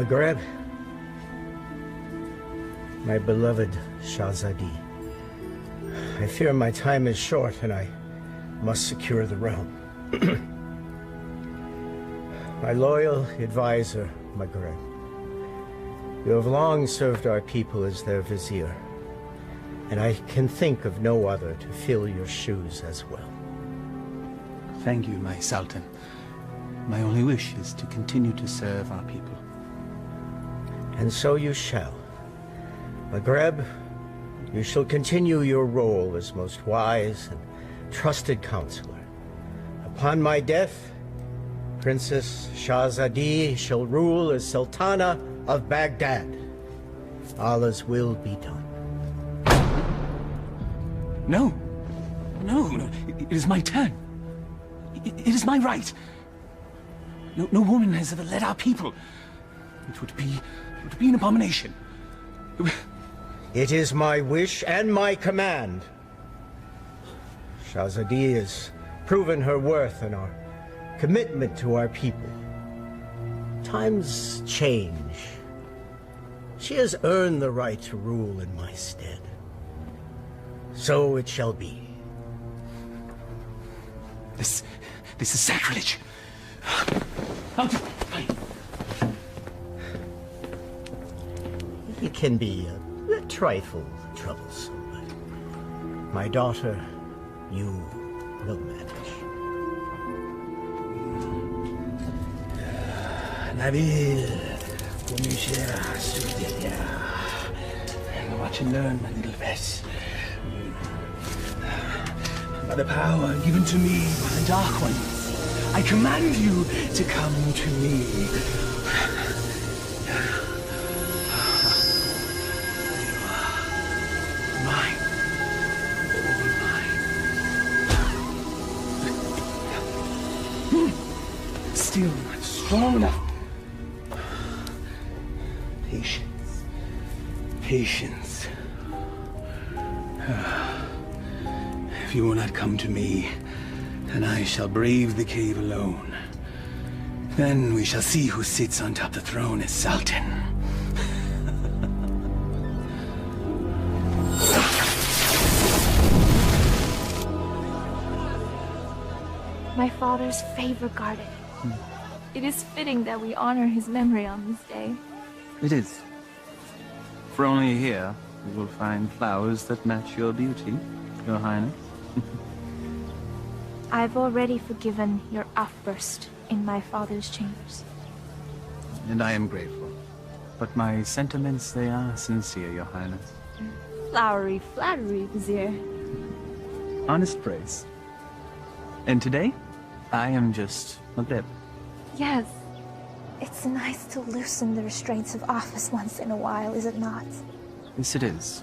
Maghreb, my beloved Shahzadi, I fear my time is short and I must secure the realm. My loyal advisor, Maghreb, you have long served our people as their vizier, and I can think of no other to fill your shoes as well. Thank you, my Sultan. My only wish is to continue to serve our people. And so you shall. Maghreb, you shall continue your role as most wise and trusted counselor. Upon my death, Princess Shahzadi shall rule as Sultana of Baghdad. Allah's will be done. No. No. It is my turn. It is my right. No woman has ever led our people. It would be an abomination. It is my wish and my command. Shahzadi has proven her worth and our commitment to our people. Times change. She has earned the right to rule in my stead. So it shall be. This is sacrilege. It can be a trifle troublesome, but my daughter, you will manage. Nabil, watch and learn, my little pet. By the power given to me by the Dark Ones, I command you to come to me. Mine. All mine. Still not strong enough. Patience. Patience. If you will not come to me, then I shall brave the cave alone. Then we shall see who sits on top of the throne as Sultan. My father's favorite garden. It is fitting that we honor his memory on this day. It is. For only here you will find flowers that match your beauty, Your Highness. I've already forgiven your outburst in my father's chambers. And I am grateful. But my sentiments, they are sincere, Your Highness. Flowery flattery, Vizier. Honest praise. And today, I am just Maghreb. Yes. It's nice to loosen the restraints of office once in a while, is it not? Yes, it is.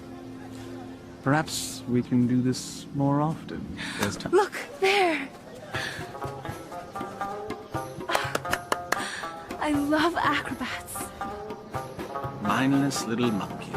Perhaps we can do this more often. There's time. Look, there! I love acrobats. Mindless little monkey.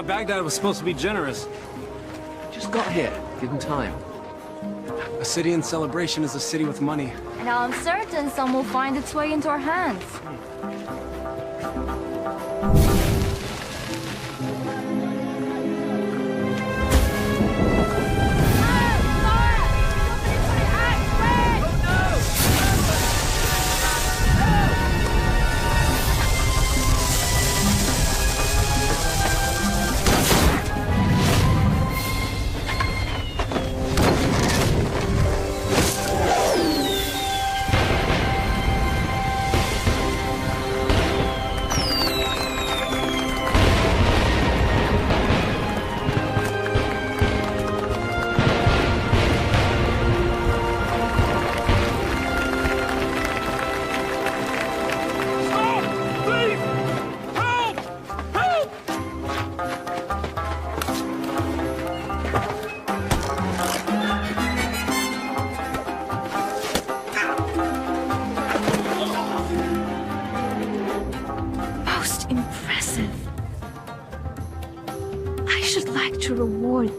Baghdad was supposed to be generous. Just got here. Give him time. A city in celebration is a city with money. And I'm certain some will find its way into our hands.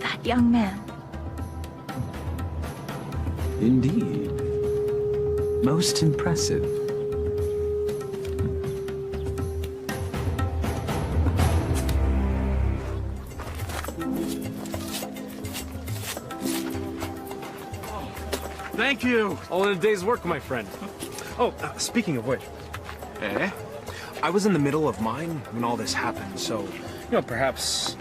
that young man. Indeed. Most impressive. Thank you. All in a day's work, my friend. Oh, speaking of which. I was in the middle of mine when all this happened, so, perhaps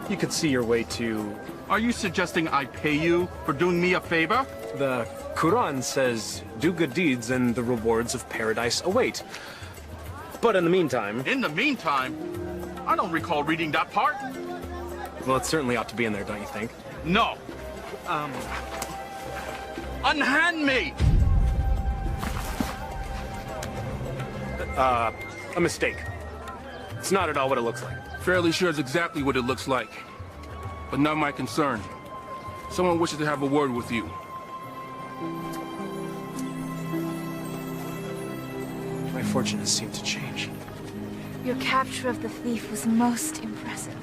you could see your way to... Are you suggesting I pay you for doing me a favor? The Quran says, do good deeds and the rewards of paradise await. But in the meantime... In the meantime? I don't recall reading that part. Well, it certainly ought to be in there, don't you think? No. Unhand me! A mistake. It's not at all what it looks like. Fairly sure it's exactly what it looks like. But not my concern. Someone wishes to have a word with you. My fortunes seem to change. Your capture of the thief was most impressive.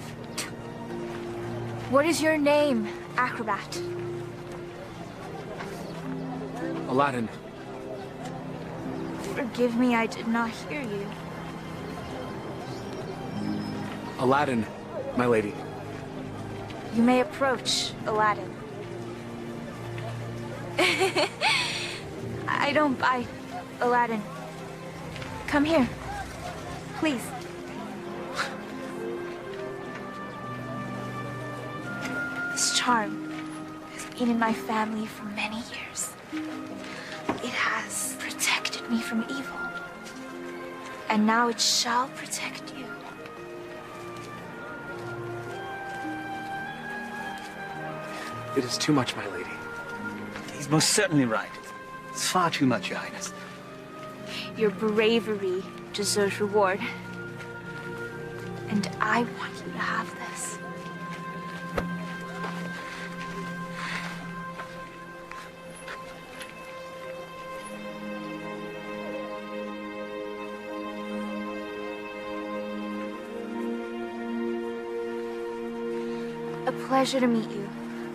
What is your name, acrobat? Aladdin. Forgive me, I did not hear you. Aladdin, my lady. You may approach, Aladdin. I don't bite, Aladdin. Come here, please. This charm has been in my family for many years. It has protected me from evil. And now it shall protect you. It is too much, my lady. He's most certainly right. It's far too much, Your Highness. Your bravery deserves reward. And I want you to have this. A pleasure to meet you,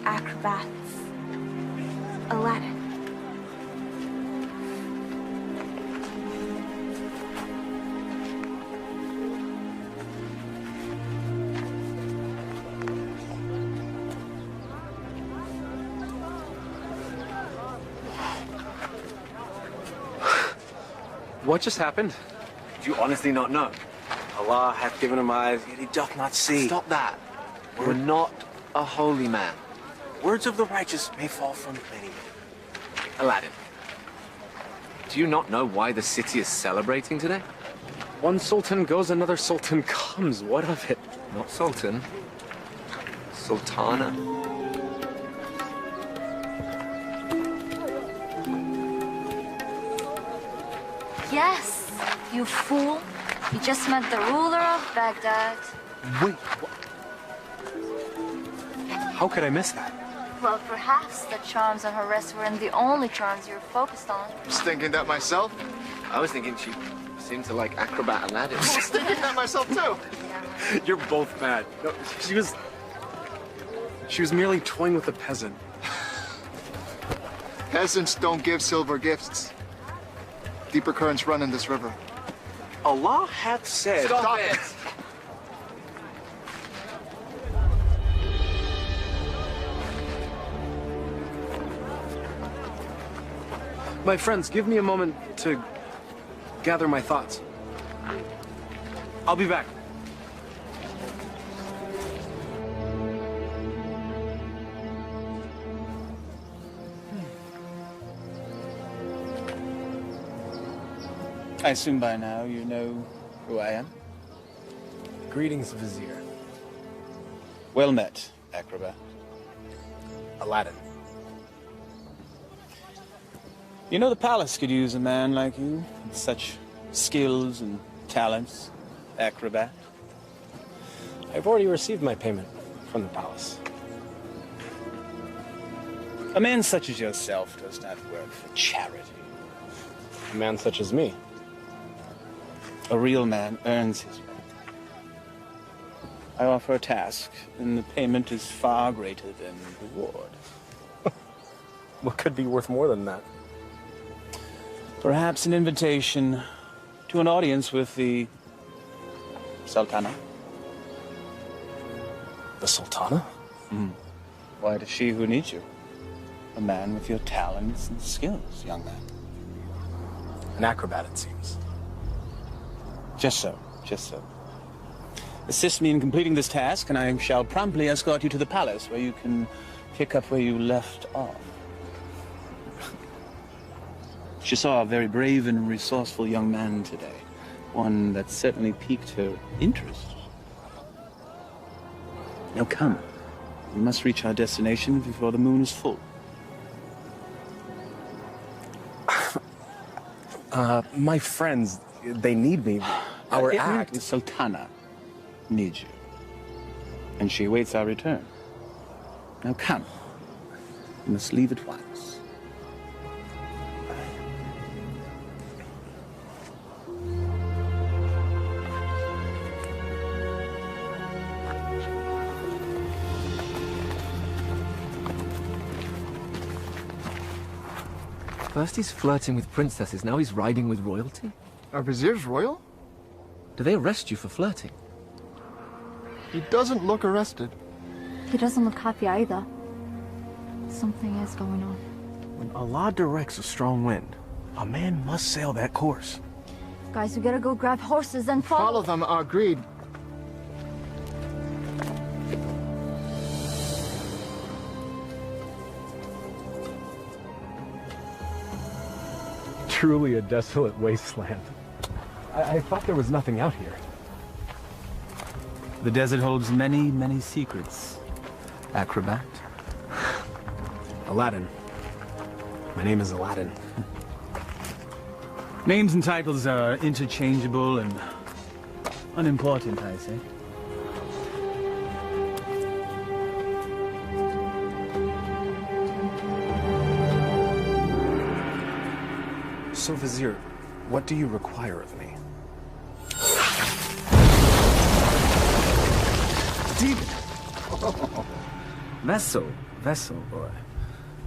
acrobats. Aladdin. What just happened? Do you honestly not know? Allah hath given him eyes, yet he doth not see. Stop that. We're not a holy man. Words of the righteous may fall from many men. Aladdin, do you not know why the city is celebrating today? One sultan goes, another sultan comes. What of it? Not sultan. Sultana. Yes, you fool. You just met the ruler of Baghdad. Wait, what? How could I miss that? Well, perhaps the charms on her wrist weren't the only charms you were focused on. Was thinking that myself. I was thinking she seemed to like acrobat Aladdin. I was thinking that myself too. You're both bad. No, she was merely toying with a peasant. Peasants don't give silver gifts. Deeper currents run in this river. Allah hath said... Stop it! My friends, give me a moment to gather my thoughts. I'll be back. I assume by now you know who I am? Greetings, Vizier. Well met, acrobat. Aladdin. You know the palace could use a man like you, with such skills and talents, acrobat. I've already received my payment from the palace. A man such as yourself does not work for charity. A man such as me. A real man earns his money. I offer a task, and the payment is far greater than reward. What could be worth more than that? Perhaps an invitation to an audience with the Sultana. The Sultana? Why does she who needs you? A man with your talents and skills, young man. An acrobat, it seems. Just so, just so. Assist me in completing this task, and I shall promptly escort you to the palace, where you can pick up where you left off. She saw a very brave and resourceful young man today. One that certainly piqued her interest. Now come. We must reach our destination before the moon is full. My friends, they need me. Our act. The Sultana needs you. And she awaits our return. Now come. We must leave at once. First he's flirting with princesses, now he's riding with royalty? Are viziers royal? Do they arrest you for flirting? He doesn't look arrested. He doesn't look happy either. Something is going on. When Allah directs a strong wind, a man must sail that course. Guys, we gotta go grab horses and Follow them, agreed. Truly a desolate wasteland. I thought there was nothing out here. The desert holds many, many secrets. Acrobat. Aladdin. My name is Aladdin. Names and titles are interchangeable and unimportant, I say. So, Vizier, what do you require of me? Demon! Vessel, boy.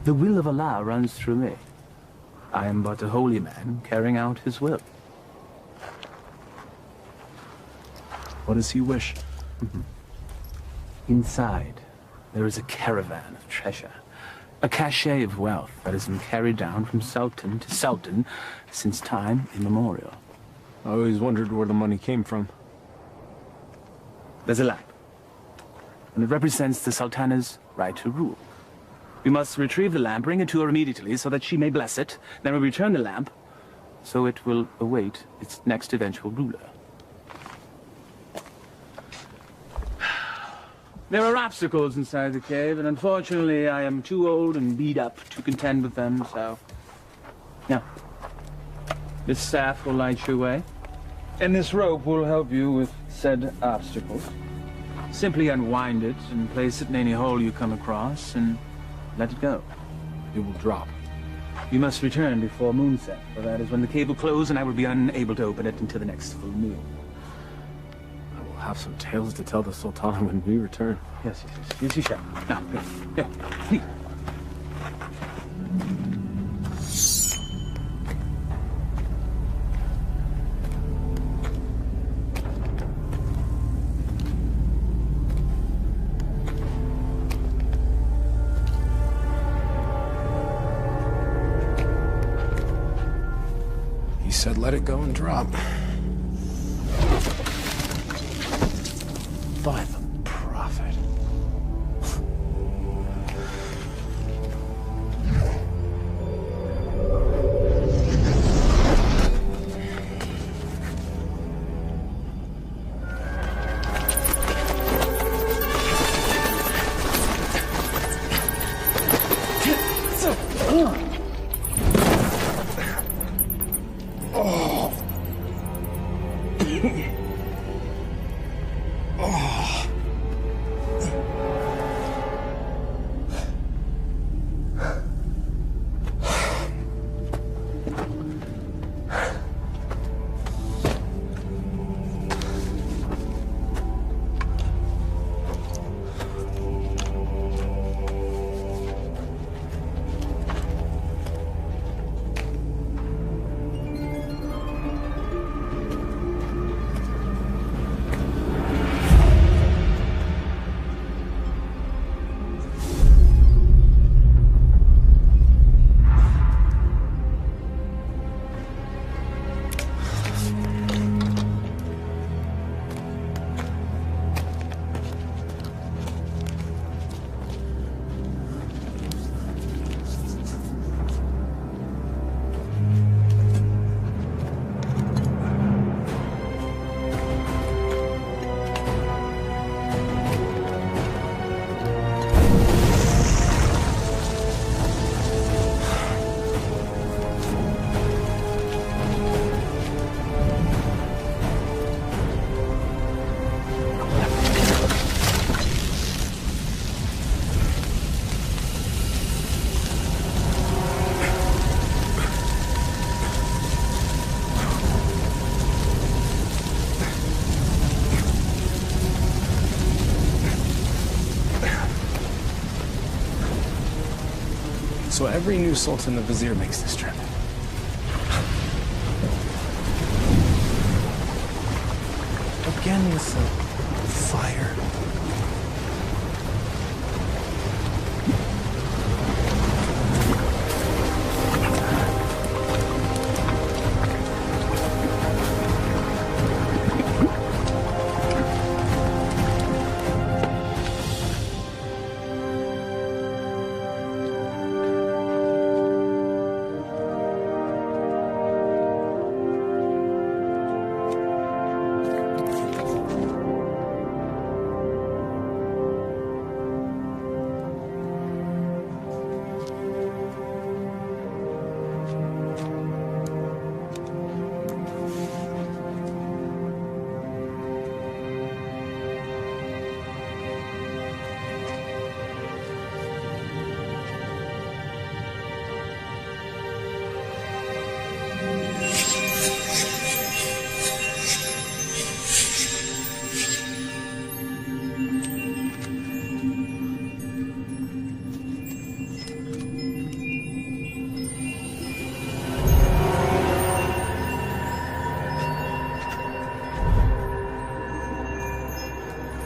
The will of Allah runs through me. I am but a holy man carrying out his will. What does he wish? Inside, there is a caravan of treasure. A cachet of wealth that has been carried down from sultan to sultan since time immemorial. I always wondered where the money came from. There's a lamp, and it represents the sultana's right to rule. We must retrieve the lamp, bring it to her immediately so that she may bless it. Then we return the lamp, so it will await its next eventual ruler. There are obstacles inside the cave, and unfortunately I am too old and beat up to contend with them, so... Now, this staff will light your way, and this rope will help you with said obstacles. Simply unwind it and place it in any hole you come across, and let it go. It will drop. You must return before moonset, for that is when the cave will close, and I will be unable to open it until the next full moon. We'll have some tales to tell the Sultan when we return. Yes, you shall. Now, here, please. He said let it go and drop. By the prophet. So every new Sultan the Vizier makes this trip. Again with the fire.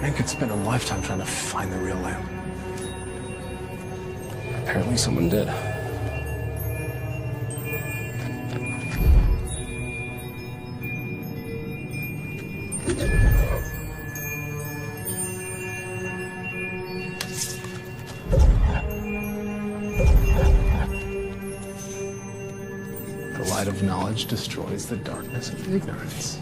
Man could spend a lifetime trying to find the real lamp. Apparently someone did. The light of knowledge destroys the darkness of ignorance.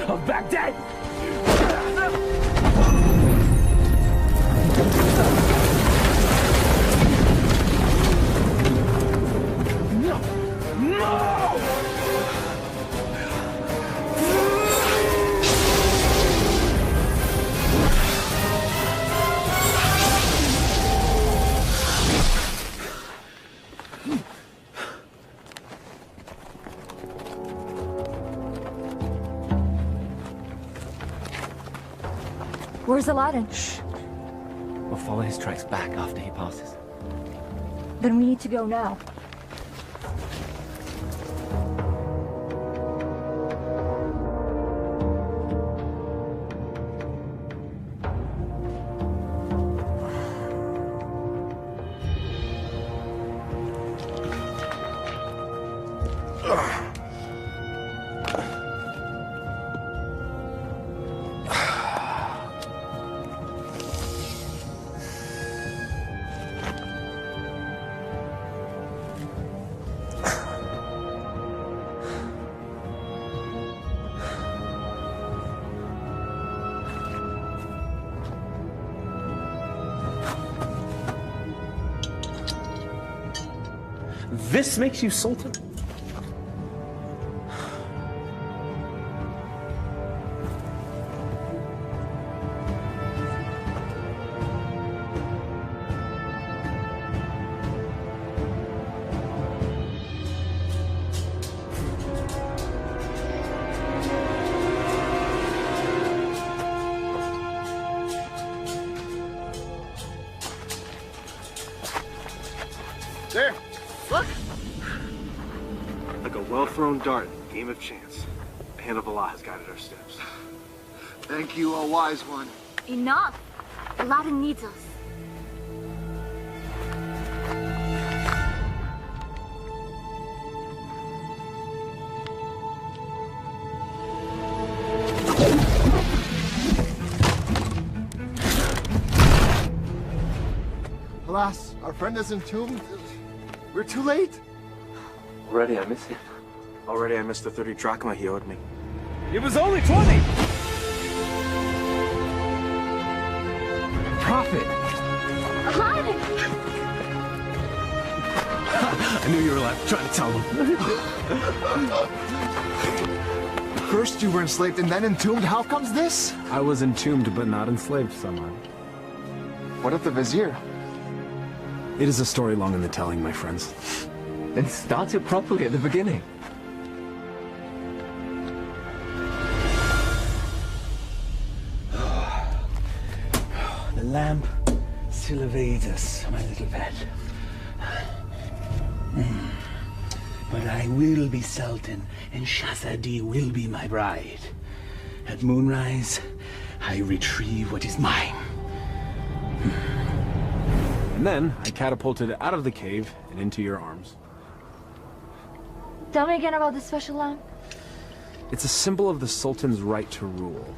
Of Baghdad! No! No! Where's Aladdin? Shh. We'll follow his tracks back after he passes. Then we need to go now. This makes you Sultan? thrown dart, game of chance. The hand of Allah has guided our steps. Thank you, O wise one. Enough! Aladdin needs us. Alas, our friend is entombed. We're too late. Already I miss him. Already I missed the 30 drachma he owed me. It was only 20! Prophet! Aladdin! I knew you were alive. Trying to tell them. First you were enslaved and then entombed. How comes this? I was entombed but not enslaved somehow. What of the vizier? It is a story long in the telling, my friends. Then start it properly at the beginning. The lamp still evades us, my little pet. But I will be Sultan, and Shahzadi will be my bride. At moonrise, I retrieve what is mine. And then I catapulted out of the cave and into your arms. Tell me again about the special lamp. It's a symbol of the Sultan's right to rule.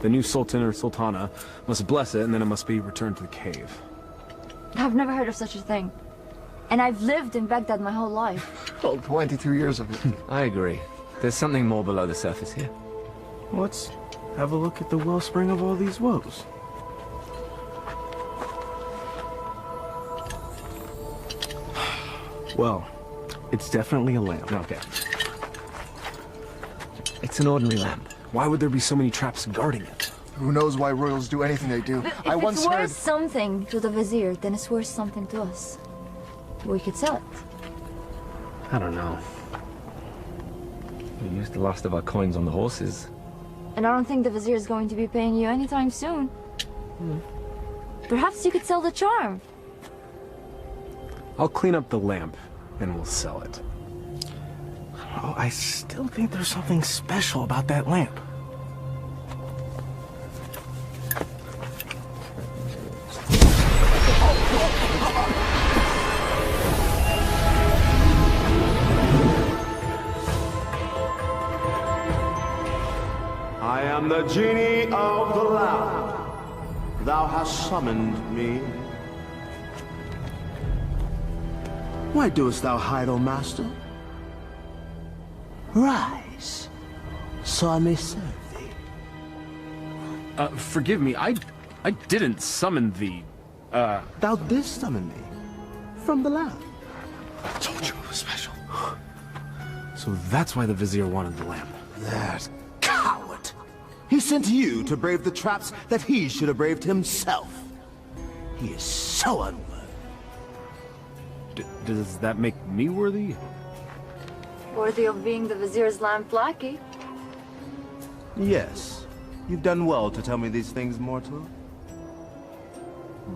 The new Sultan or Sultana must bless it, and then it must be returned to the cave. I've never heard of such a thing. And I've lived in Baghdad my whole life. Well, 22 years of it. I agree. There's something more below the surface here. Let's have a look at the wellspring of all these woes. Well, it's definitely a lamp. Okay. It's an ordinary lamp. Why would there be so many traps guarding it? Who knows why royals do anything they do? If I once it's worth heard... something to the vizier, then it's worth something to us. We could sell it. I don't know. We used the last of our coins on the horses. And I don't think the vizier is going to be paying you anytime soon. Perhaps you could sell the charm. I'll clean up the lamp, and we'll sell it. Oh, I still think there's something special about that lamp. I am the genie of the lamp. Thou hast summoned me. Why doest thou hide, O master? Rise, so I may serve thee. Forgive me, I didn't summon thee. Thou didst summon me from the lamp. I told you it was special. So that's why the vizier wanted the lamp. That coward! He sent you to brave the traps that he should have braved himself. He is so unworthy. Does that make me worthy? Worthy of being the vizier's lamp lackey. Yes. You've done well to tell me these things, mortal.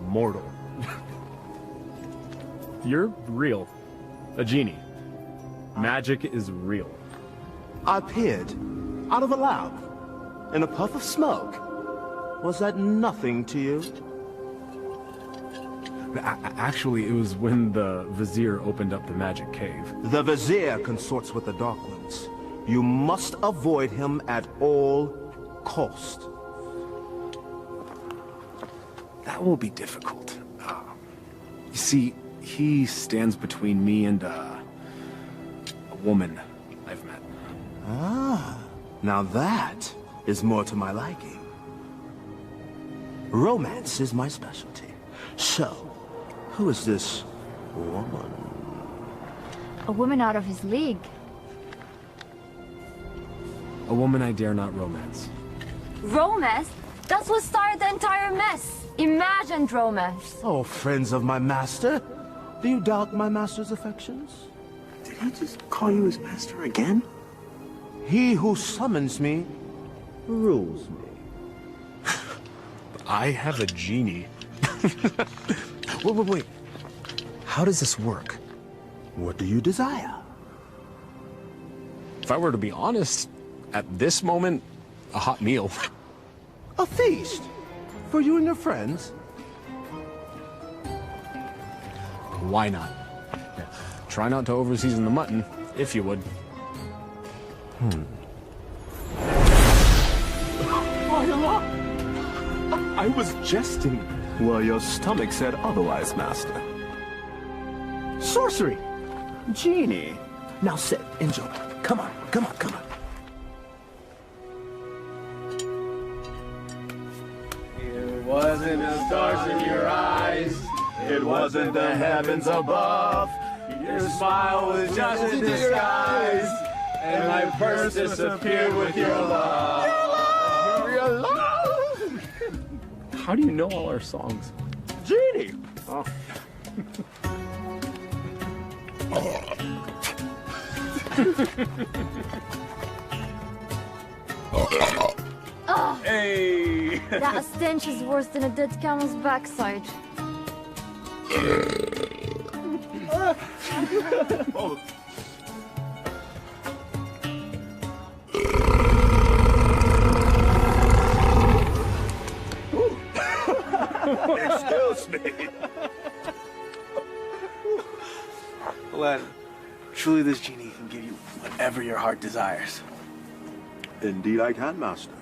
Mortal. You're real. A genie. Magic is real. I appeared out of a lamp in a puff of smoke. Was that nothing to you? Actually, it was when the vizier opened up the magic cave. The vizier consorts with the Dark Ones. You must avoid him at all cost. That will be difficult. You see, he stands between me and a woman I've met. Ah, now that is more to my liking. Romance is my specialty. So, who is this woman? A woman out of his league. A woman I dare not romance. Romance? That's what started the entire mess. Imagined romance. Oh, friends of my master, do you doubt my master's affections? Did he just call you his master again? He who summons me rules me. I have a genie. Wait. How does this work? What do you desire? if I were to be honest, at this moment, a hot meal. A feast? For you and your friends? Why not? Yeah. Try not to overseason the mutton, if you would. I was jesting. Well, your stomach said otherwise, Master. Sorcery! Genie! Now sit, enjoy. Come on, come on, come on. It wasn't the stars in your eyes. It wasn't the heavens above. Your smile was just a disguise. And my purse disappeared with your love. Your love! How do you know all our songs? Genie! Oh. Hey! That stench is worse than a dead camel's backside. Excuse me. Aladdin, truly this genie can give you whatever your heart desires. Indeed I can, Master.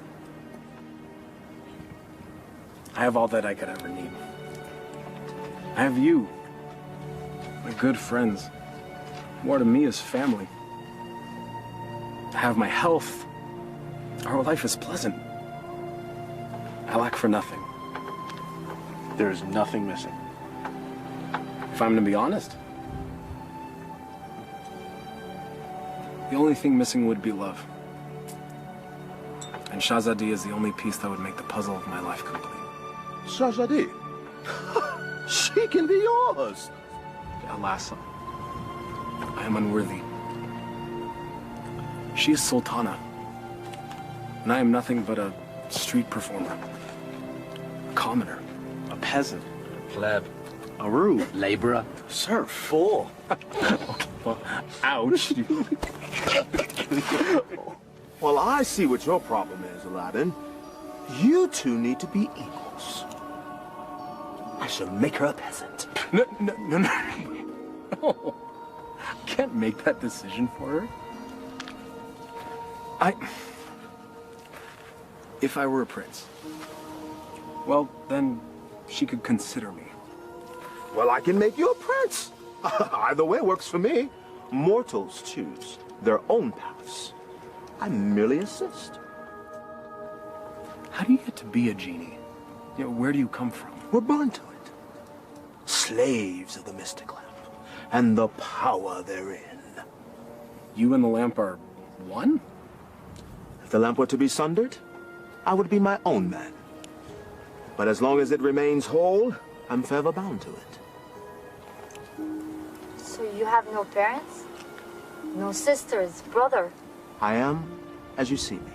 I have all that I could ever need. I have you. My good friends. More to me is family. I have my health. Our life is pleasant. I lack for nothing. There is nothing missing. If I'm to be honest, the only thing missing would be love. And Shahzadi is the only piece that would make the puzzle of my life complete. Shahzadi? She can be yours. Alas, I am unworthy. She is Sultana, and I am nothing but a street performer, a commoner, a peasant, Pleb. a rube, Laborer. serf, fool. Well, ouch. Well, I see what your problem is, Aladdin. You two need to be equals. I shall make her a peasant. No. No. I can't make that decision for her. If I were a prince, well, then she could consider me. Well, I can make you a prince. Either way works for me. Mortals choose their own paths. I merely assist. How do you get to be a genie? You know, where do you come from? We're born to it. Slaves of the mystic lamp and the power therein. You and the lamp are one? If the lamp were to be sundered, I would be my own man. But as long as it remains whole, I'm forever bound to it. So you have no parents? No sisters, brother? I am as you see me.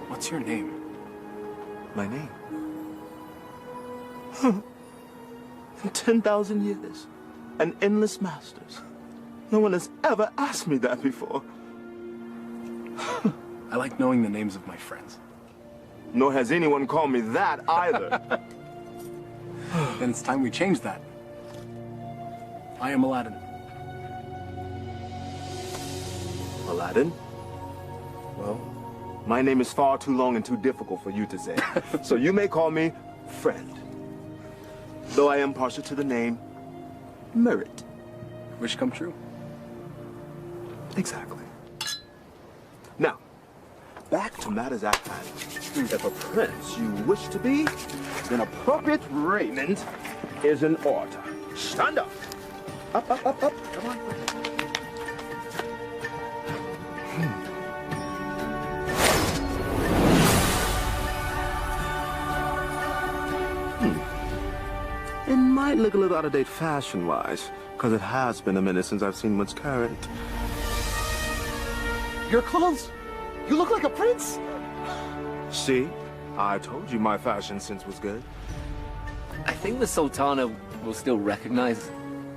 What's your name? My name? 10,000 years and endless masters. No one has ever asked me that before. I like knowing the names of my friends. Nor has anyone called me that either. Then it's time we change that. I am Aladdin. Aladdin? Well, my name is far too long and too difficult for you to say. So you may call me Friend. Though I am partial to the name Merit. Wish come true. Exactly. Now, back to matters at hand. If a prince you wish to be, then appropriate raiment is in order. Stand up. Up. Come on. It might look a little out of date fashion-wise, because it has been a minute since I've seen what's current. Your clothes? You look like a prince. See? I told you my fashion sense was good. I think the Sultana will still recognize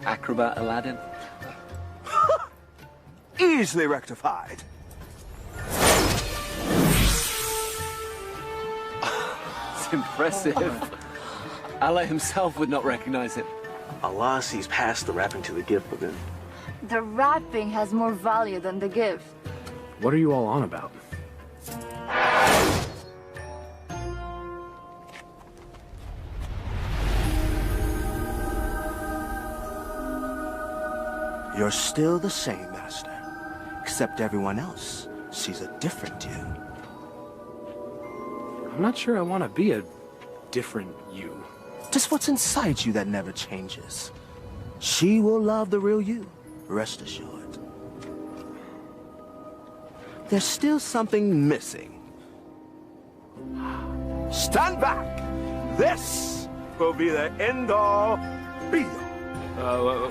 acrobat Aladdin. easily rectified. It's impressive. Allah himself would not recognize it. Allah sees past the wrapping to the gift within. The wrapping has more value than the gift. What are you all on about? You're still the same, Master. Except everyone else sees a different you. I'm not sure I want to be a different you. Just what's inside you that never changes. She will love the real you, rest assured. There's still something missing. Stand back! This will be the end-all, be-all.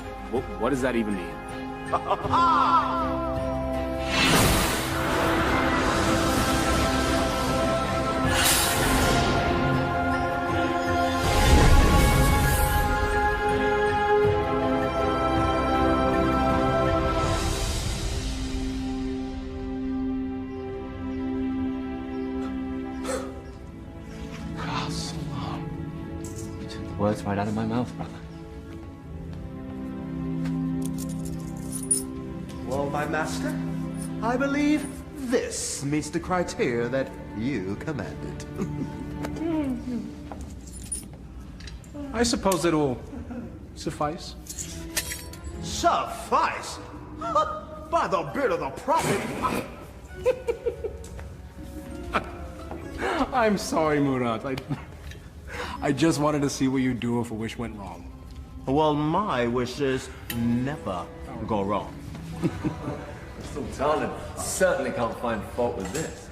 What does that even mean? Words right out of my mouth, brother. Well, my master, I believe this meets the criteria that you commanded. I suppose it'll suffice. Suffice? By the beard of the prophet! I'm sorry, Murat. I just wanted to see what you'd do if a wish went wrong. Well, my wishes never go wrong. Sultana certainly can't find fault with this.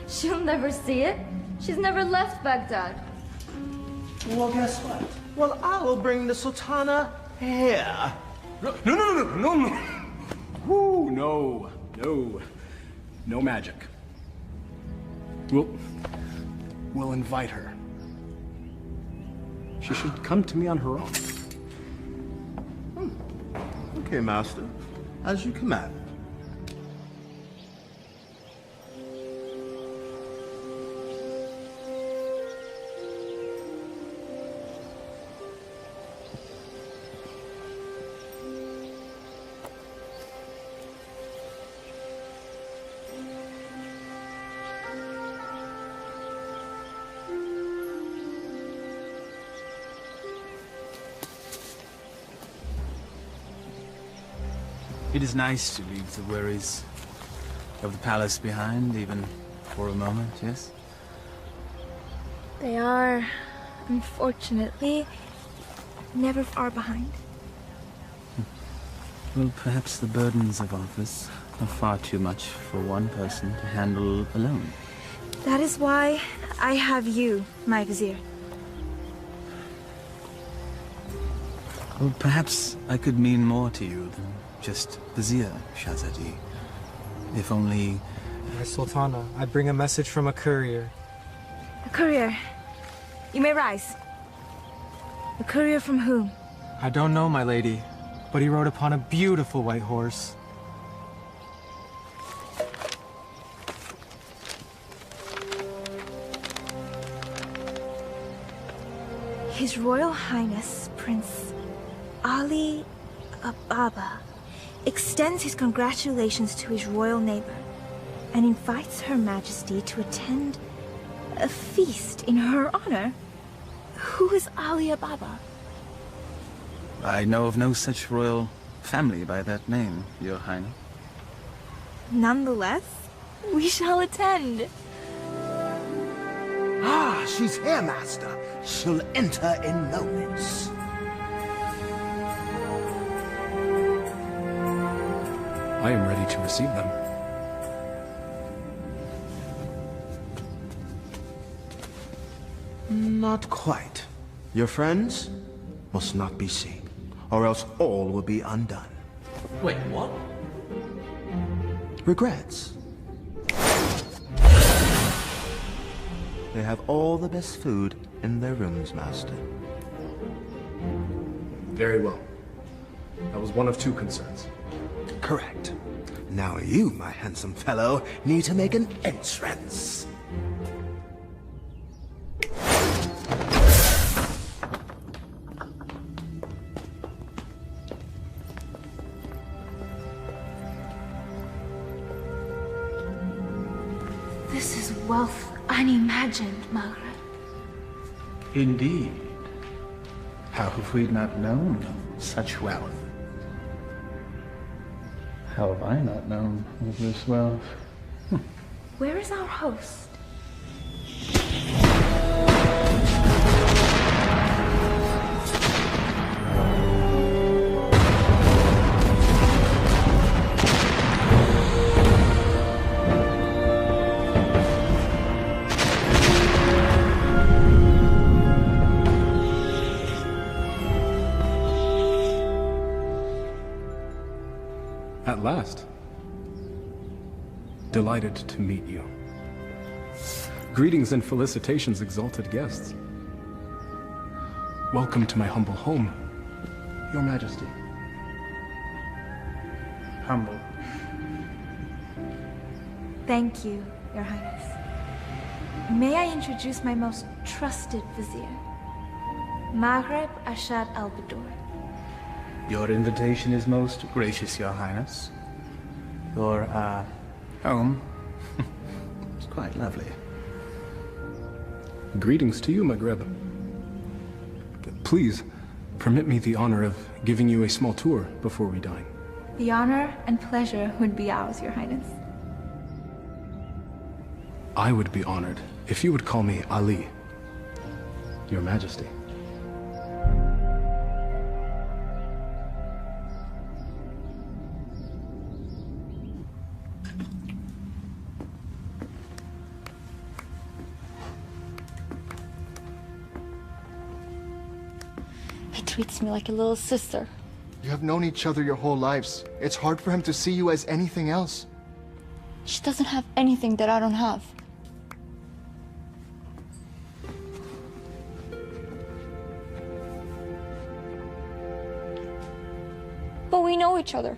She'll never see it. She's never left Baghdad. Well, guess what? Well, I'll bring the Sultana here. No. Woo, no. No magic. We'll invite her. She should come to me on her own. Okay, master. As you command. It is nice to leave the worries of the palace behind, even for a moment, yes? They are, unfortunately, never far behind. Well, perhaps the burdens of office are far too much for one person to handle alone. That is why I have you, my vizier. Well, perhaps I could mean more to you than just Vizier, Shahzadi. If only... My Sultana, I bring a message from a courier. A courier. You may rise. A courier from whom? I don't know, my lady, but he rode upon a beautiful white horse. His Royal Highness, Prince Ali Ababa, extends his congratulations to his royal neighbor and invites Her Majesty to attend a feast in her honor. Who is Ali Ababa? I know of no such royal family by that name, Your Highness. Nonetheless, we shall attend. Ah, she's here, master. She'll enter in moments. I am ready to receive them. Not quite. Your friends must not be seen, or else all will be undone. Wait, what? Regrets. They have all the best food in their rooms, master. Very well. That was one of two concerns. correct. Now you, my handsome fellow, need to make an entrance. This is wealth unimagined, Margaret. Indeed. How have we not known such wealth? How have I not known of this wealth? Where is our host? At last. Delighted to meet you. Greetings and felicitations, exalted guests. Welcome to my humble home, Your Majesty. Humble. Thank you, Your Highness. May I introduce my most trusted vizier, Maghreb Ashad al-Badur. Your invitation is most gracious, Your Highness. Your, home is quite lovely. Greetings to you, Maghreb. Please, permit me the honor of giving you a small tour before we dine. The honor and pleasure would be ours, Your Highness. I would be honored if you would call me Ali, Your Majesty. He treats me like a little sister. You have known each other your whole lives. It's hard for him to see you as anything else. She doesn't have anything that I don't have. But we know each other.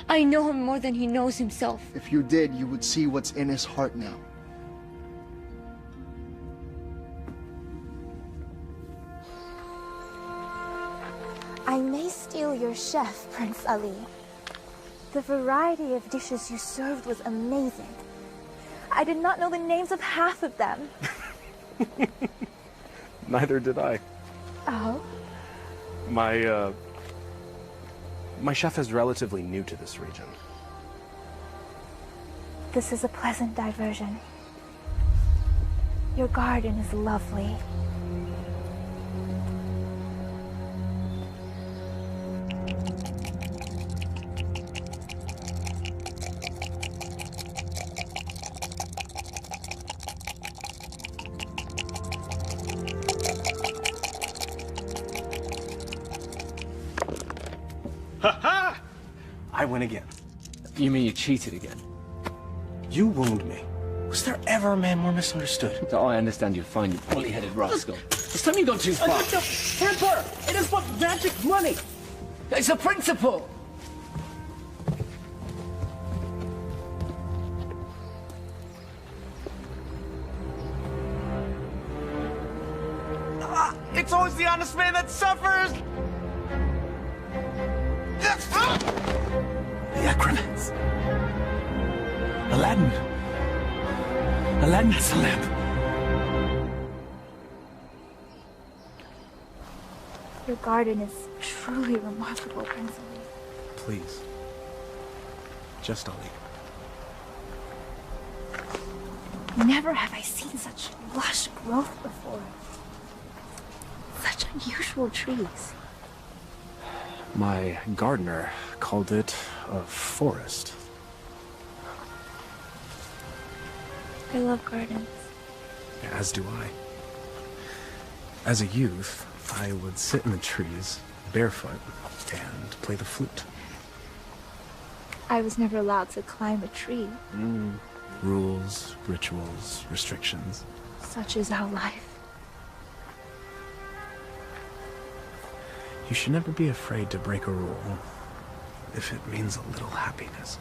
I know him more than he knows himself. If you did, you would see what's in his heart now. I may steal your chef, Prince Ali. The variety of dishes you served was amazing. I did not know the names of half of them. Neither did I. Oh? My chef is relatively new to this region. This is a pleasant diversion. Your garden is lovely. Ha-ha! I win again. You mean you cheated again? You wound me. Was there ever a man more misunderstood? Oh, I understand you're fine, you bully-headed rascal. This time you gone too far. Temper! It is but magic money! It's a principle! It's always the honest man that suffers! The acromats. Aladdin. Aladdin has a lamp. Your garden is truly remarkable, Prince Ali. Please. Just Ali. Never have I seen such lush growth before. Such unusual trees. My gardener called it a forest. I love gardens. As do I. As a youth, I would sit in the trees, barefoot, and play the flute. I was never allowed to climb a tree. Rules, rituals, restrictions. Such is our life. You should never be afraid to break a rule. if it means a little happiness.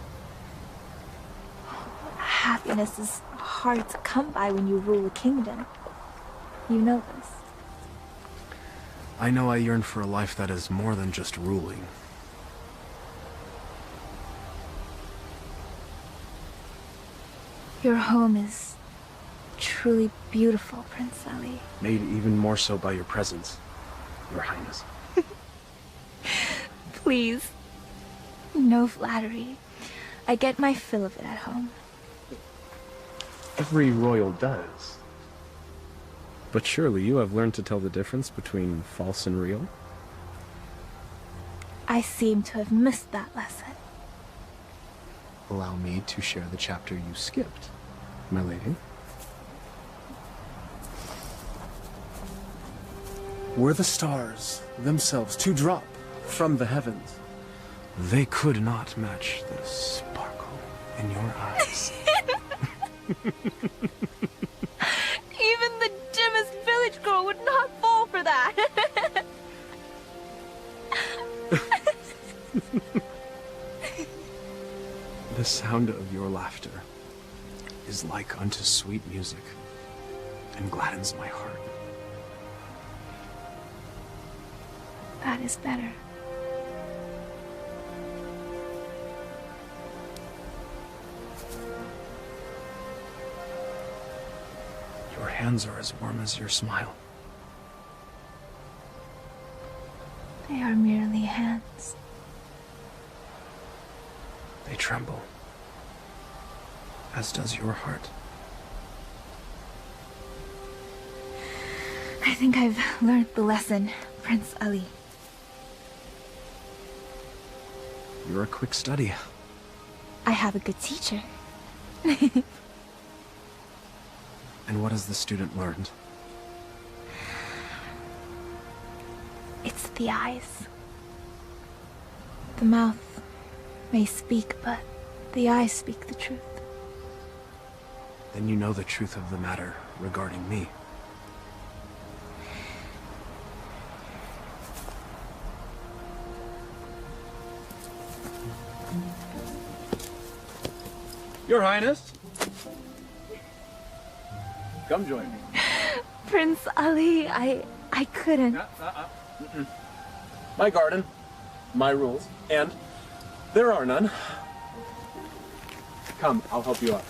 Happiness is hard to come by when you rule a kingdom. You know this. I know I yearn for a life that is more than just ruling. Your home is truly beautiful, Prince Ali. Made even more so by your presence, Your Highness. Please. No flattery. I get my fill of it at home. Every royal does. But surely you have learned to tell the difference between false and real? I seem to have missed that lesson. Allow me to share the chapter you skipped, my lady. Were the stars themselves to drop from the heavens, they could not match the sparkle in your eyes. Even the dimmest village girl would not fall for that. The sound of your laughter is like unto sweet music and gladdens my heart. That is better. Your hands are as warm as your smile. They are merely hands. They tremble, as does your heart. I think I've learned the lesson, Prince Ali. You're a quick study. I have a good teacher. And what has the student learned? It's the eyes. The mouth may speak, but the eyes speak the truth. Then you know the truth of the matter regarding me. Your Highness, come join me. Prince Ali, I couldn't. My garden, my rules, and there are none. Come, I'll help you out.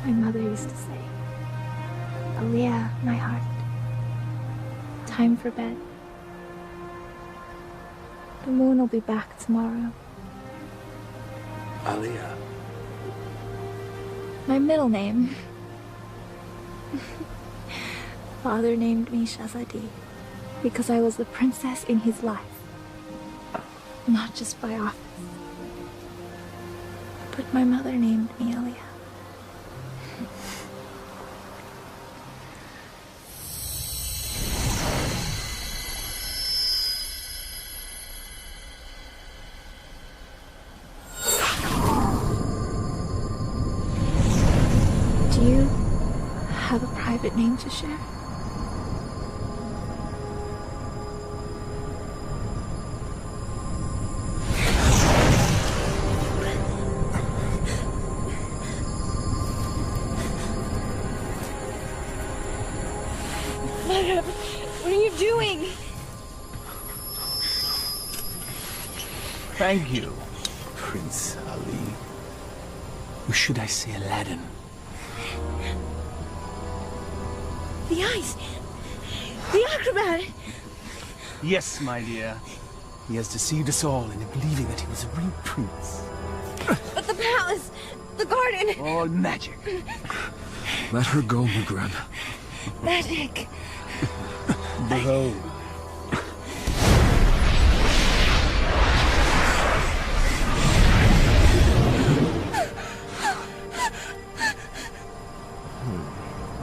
My mother used to say, Aliyah, my heart, time for bed. The moon will be back tomorrow. Aliyah. My middle name. Father named me Shahzadi because I was the princess in his life. Not just by office. But my mother named me Aliyah. Do you have a private name to share? Mother, what are you doing? Thank you, Prince Ali. Or should I say Aladdin? The eyes! The acrobat! Yes, my dear. He has deceived us all into believing that he was a real prince. But the palace! The garden! All magic. Let her go, Maghreb. Magic! Behold.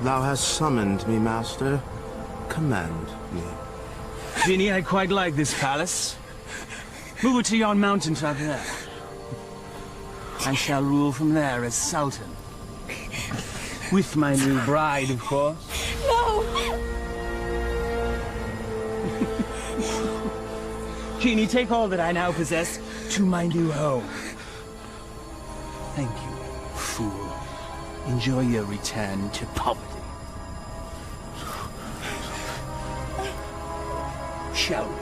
Thou hast summoned me, master. Command me. Genie, I quite like this palace. Move it to yon mountaintop there. I shall rule from there as Sultan. With my new bride, of course. No! Genie, take all that I now possess to my new home. Thank you, fool. Enjoy your return to poverty. Shall we?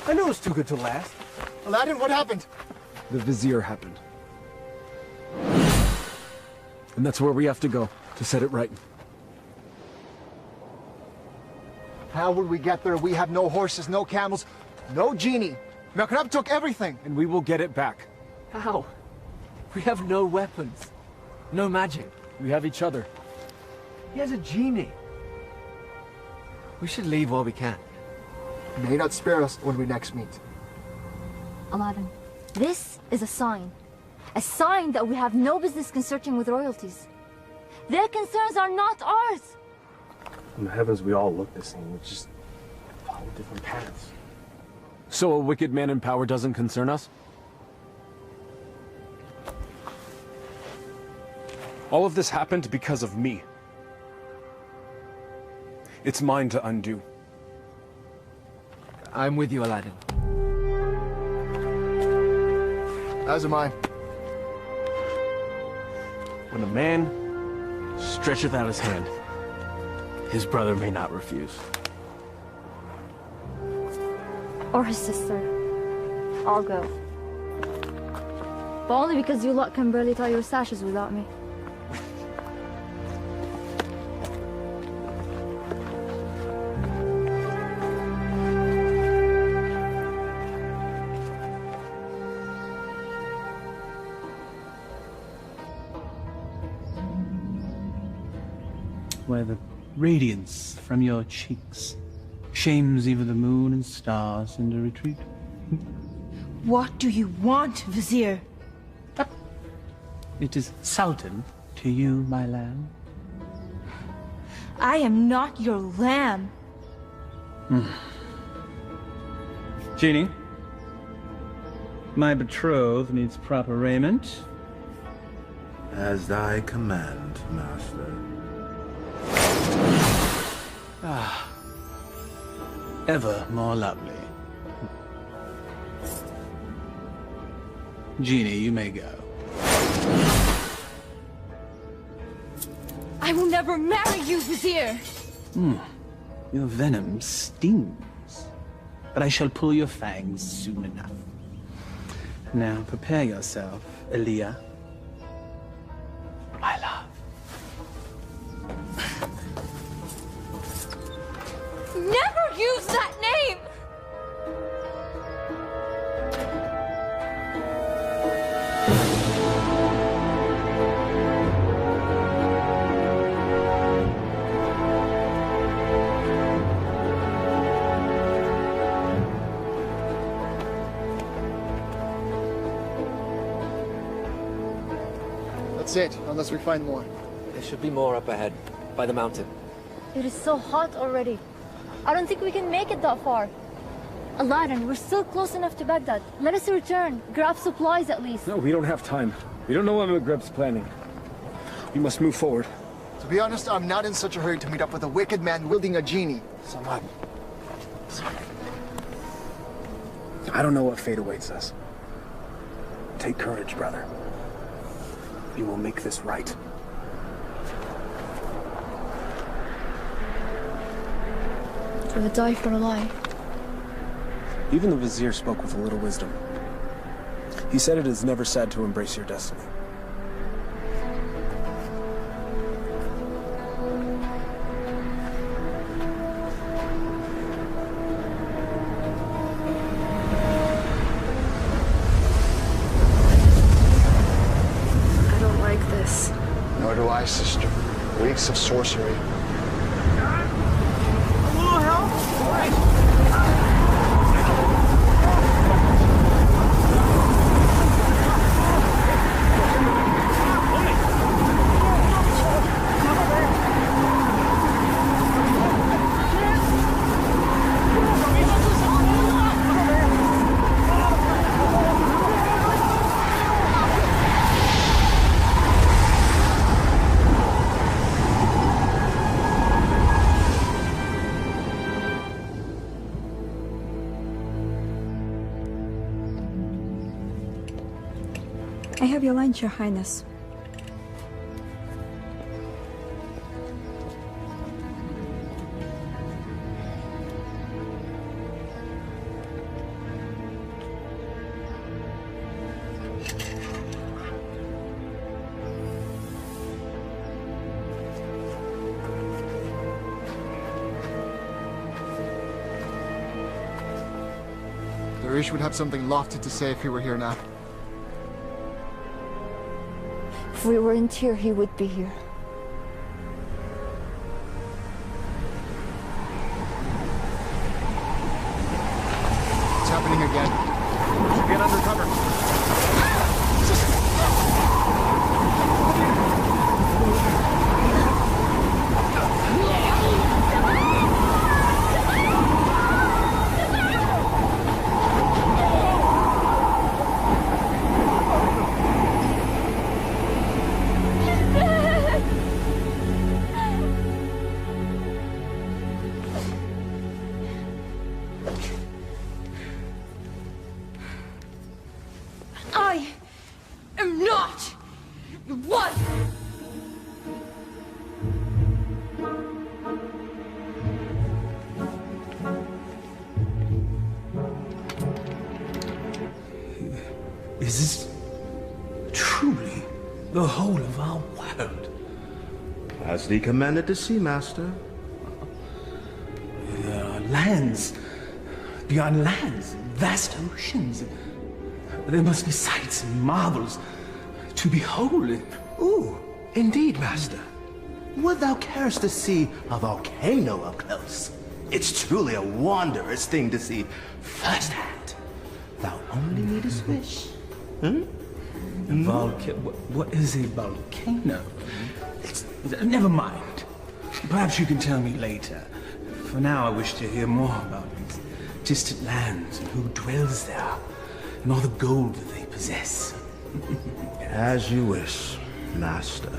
I knew it was too good to last. Aladdin, what happened? The Vizier happened. And that's where we have to go, to set it right. How will we get there? We have no horses, no camels, no genie. Makrab took everything. And we will get it back. How? We have no weapons. No magic. We have each other. He has a genie. We should leave while we can. May not spare us when we next meet. Aladdin, this is a sign. A sign that we have no business consorting with royalties. Their concerns are not ours. In the heavens, we all look the same. We just follow different paths. So a wicked man in power doesn't concern us? All of this happened because of me. It's mine to undo. I'm with you, Aladdin. As am I. When a man stretcheth out his hand, his brother may not refuse. Or his sister. I'll go. But only because you lot can barely tie your sashes without me. Where the radiance from your cheeks shames even the moon and stars into retreat. What do you want, Vizier? It is Sultan to you, my lamb. I am not your lamb. Genie, my betrothed needs proper raiment. As thy command, master. Ah, ever more lovely. Genie, you may go. I will never marry you, Vizier. Your venom stings, but I shall pull your fangs soon enough. Now prepare yourself, Aliyah, my love. Never use that name! That's it, unless we find more. There should be more up ahead, by the mountain. It is so hot already. I don't think we can make it that far. Aladdin, we're still close enough to Baghdad. Let us return. Grab supplies at least. No, we don't have time. We don't know what Maghreb's planning. We must move forward. To be honest, I'm not in such a hurry to meet up with a wicked man wielding a genie. Samad. I don't know what fate awaits us. Take courage, brother. You will make this right. You would die for a lie. Even the Vizier spoke with a little wisdom. He said it is never sad to embrace your destiny. I don't like this. Nor do I, sister. Weeks of sorcery. A little help? All right. have your lunch, Your Highness. Darish would have something lofty to say if he were here now. If we weren't here, he would be here. It's happening again. We should get under cover. I am not your wife! Is this truly the whole of our world? As thee commanded to see, Master. There are lands beyond lands, vast oceans. There must be sights and marvels to behold. Ooh, indeed, Master. Would thou carest to see a volcano up close? It's truly a wondrous thing to see firsthand. Thou only needest wish. What is a volcano? Never mind. Perhaps you can tell me later. For now, I wish to hear more about these distant lands and who dwells there, and all the gold that they possess. As you wish, Master.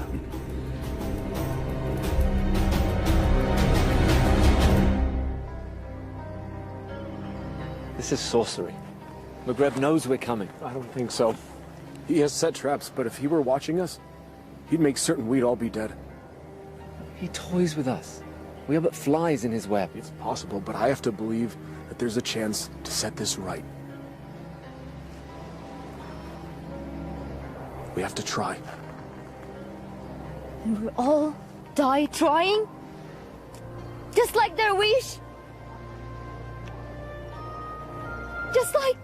This is sorcery. McGreb knows we're coming. I don't think so. He has set traps, but if he were watching us, he'd make certain we'd all be dead. He toys with us. We are but flies in his web. It's possible, but I have to believe that there's a chance to set this right. We have to try. And we'll all die trying? Just like their wish? Just like...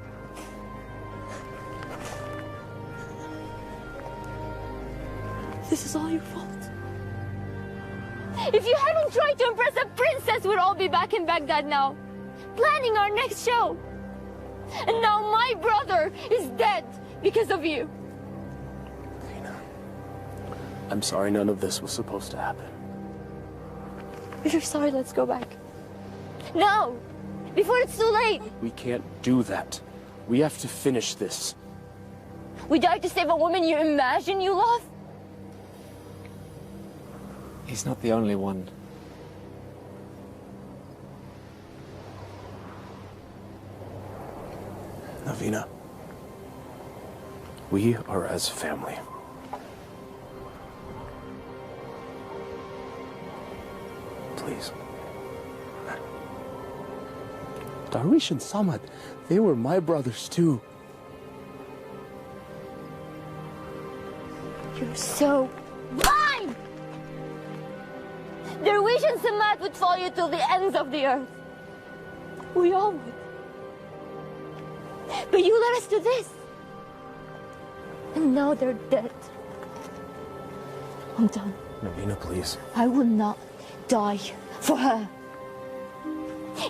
This is all your fault. If you hadn't tried to impress a princess, we'd all be back in Baghdad now, planning our next show. And now my brother is dead because of you. I'm sorry none of this was supposed to happen. If you're sorry, let's go back. Now! Before it's too late! We can't do that. We have to finish this. We died to save a woman you imagine you love? He's not the only one. Navina, we are as family. Please. Darish and Samad, they were my brothers too. You're so blind! Darwish and Samad would follow you till the ends of the earth. We all would. But you led us to this. And now they're dead. I'm done. Navina, please. I will not die for her.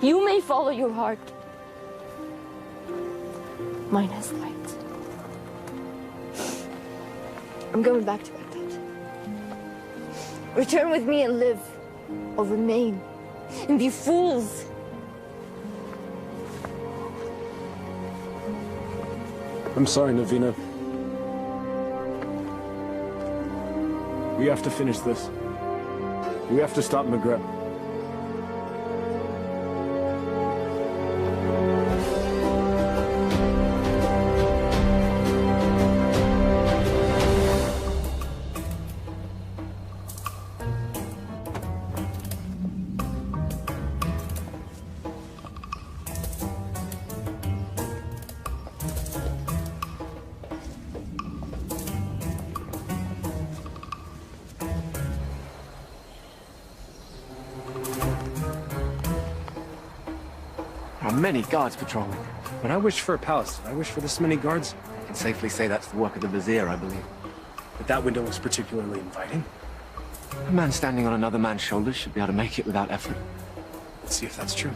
You may follow your heart. Mine has light. I'm going back to Baghdad. Return with me and live, or remain and be fools. I'm sorry, Navina. We have to finish this. We have to stop McGreb. many guards patrolling. When I wish for a palace, I wish for this many guards. I can safely say that's the work of the vizier, I believe. But that window looks particularly inviting. A man standing on another man's shoulders should be able to make it without effort. Let's see if that's true.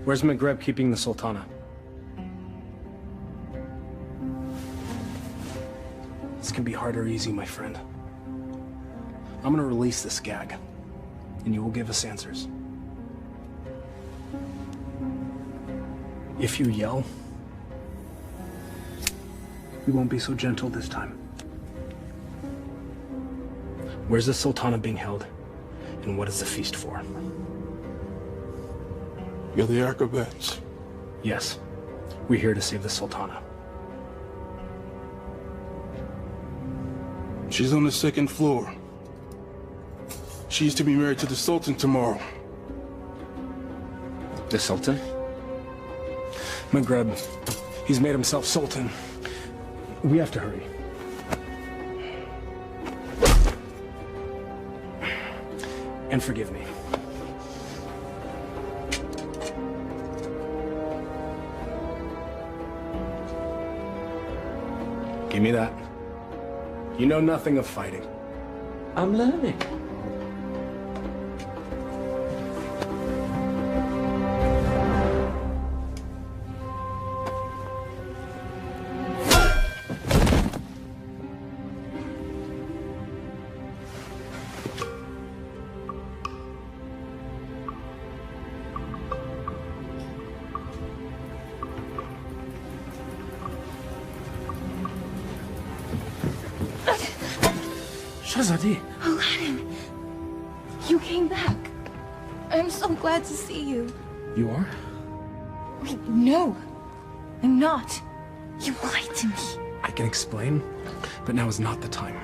Where's Maghreb keeping the Sultana? This can be hard or easy, my friend. I'm gonna release this gag, and you will give us answers. If you yell, we won't be so gentle this time. Where's the Sultana being held, and what is the feast for? You're the acrobats. Yes, we're here to save the Sultana. She's on the second floor. She's to be married to the Sultan tomorrow. The Sultan? Maghreb, he's made himself Sultan. We have to hurry. And forgive me. Give me that. You know nothing of fighting. I'm learning. Shahzadi. Aladdin, you came back. I'm so glad to see you. You are? Wait, no, I'm not. You lied to me. I can explain, but now is not the time.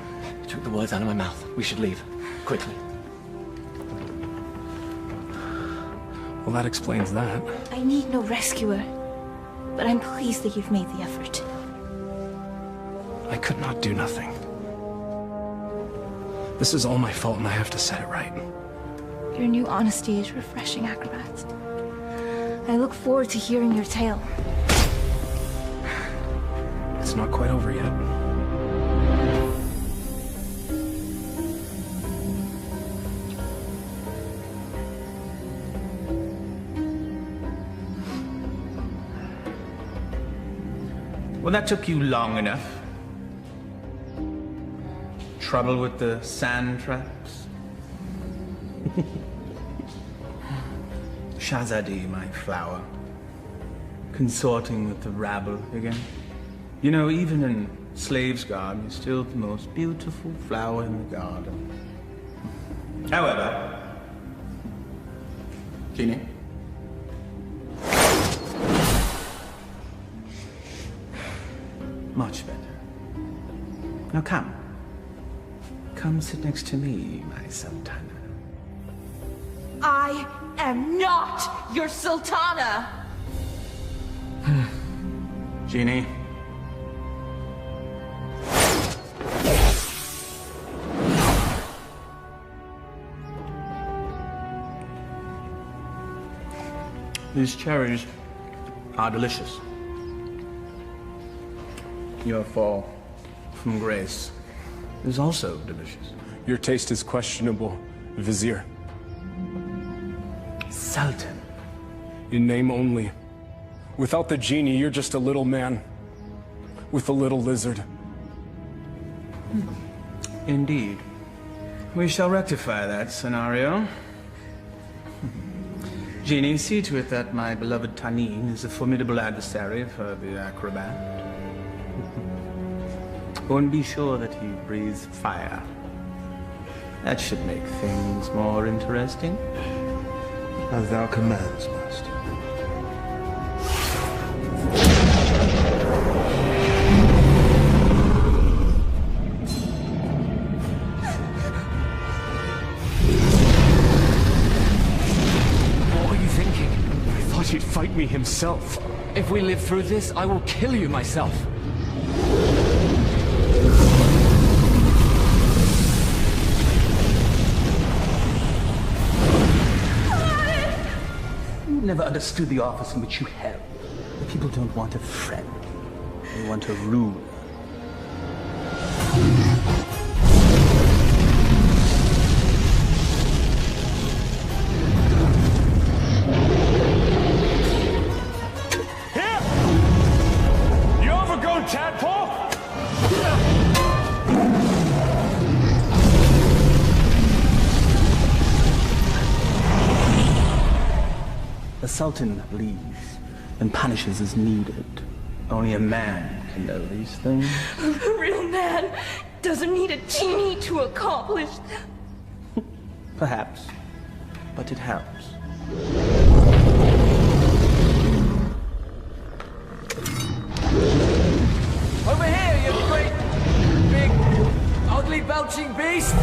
You took the words out of my mouth. We should leave. Quickly. Well, that explains that. I need no rescuer, but I'm pleased that you've made the effort. I could not do nothing. This is all my fault, and I have to set it right. Your new honesty is refreshing, acrobat. I look forward to hearing your tale. It's not quite over yet. Well, that took you long enough. Trouble with the sand traps? Shahzadi, my flower. Consorting with the rabble again. You know, even in slave's garb, you're still the most beautiful flower in the garden. However, Genie? Much better. Now come. Come sit next to me, my Sultana. I am not your Sultana! Genie. These cherries are delicious. Your fall from grace is also delicious. Your taste is questionable, Vizier. Sultan. In name only. Without the genie, you're just a little man. With a little lizard. Indeed. We shall rectify that scenario. Genie, see to it that my beloved Tanin is a formidable adversary for the acrobat. And be sure that he breathes fire. That should make things more interesting. As thou commands, master. What were you thinking? I thought he'd fight me himself. If we live through this, I will kill you myself. You never understood the office in which you held. The people don't want a friend. They want a ruler. Here! You overgrown tadpole! The Sultan leads and punishes as needed. Only a man can know these things. A real man doesn't need a genie to accomplish that. Perhaps, but it helps. Over here, you great, big, ugly belching beast!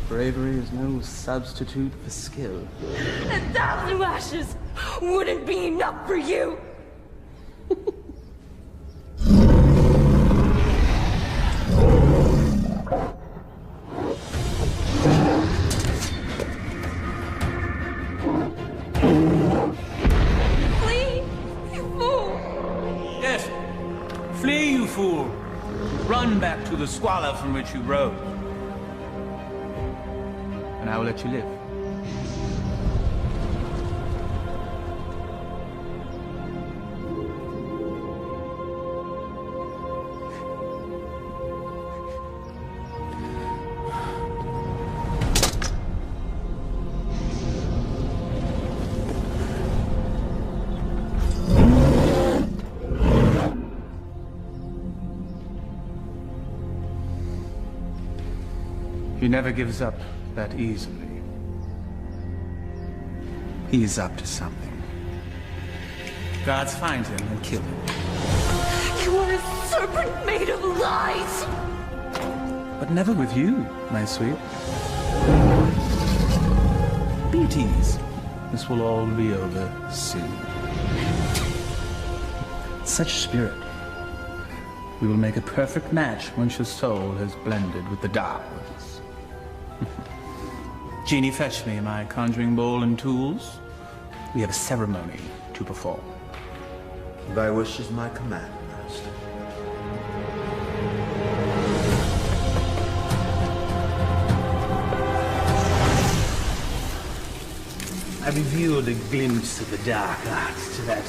Bravery is no substitute for skill. 1,000 lashes wouldn't be enough for you. Flee, you fool! Yes, flee, you fool. Run back to the squalor from which you rose. And I will let you live. He never gives up that easily. He is up to something. Guards find him and kill him. You are a serpent made of lies! But never with you, my sweet. Be at ease. This will all be over soon. Such spirit. We will make a perfect match once your soul has blended with the dark ones. Genie, fetch me my conjuring bowl and tools. We have a ceremony to perform. Thy wish is my command, master. I revealed a glimpse of the dark arts to that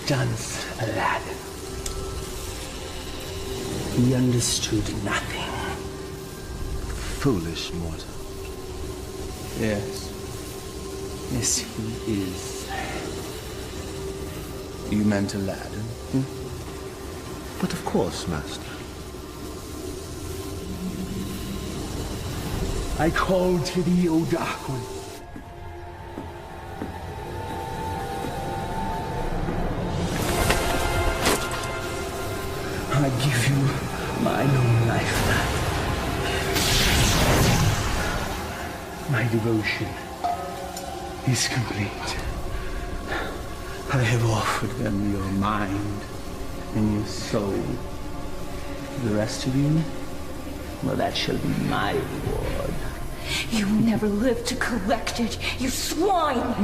dunce Aladdin. He understood nothing. Foolish mortal. Yes. Yes, he is. You meant Aladdin? But of course, Master. I call to thee, O Dark One. I give you mine own life back. My devotion is complete. I have offered them your mind and your soul. The rest of you, well, that shall be my reward. You never lived to collect it, you swine!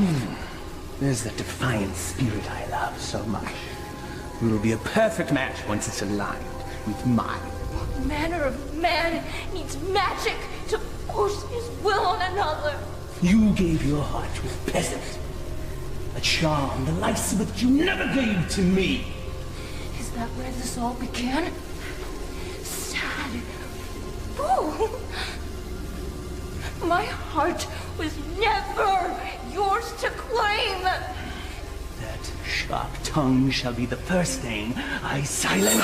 There's that defiant spirit I love so much. We will be a perfect match once it's aligned with mine. What manner of man needs magic to force his will on another? You gave your heart to a peasant. A charm the likes of which you never gave to me. Is that where this all began? Sad fool! My heart was never yours to claim! That sharp tongue shall be the first thing I silence.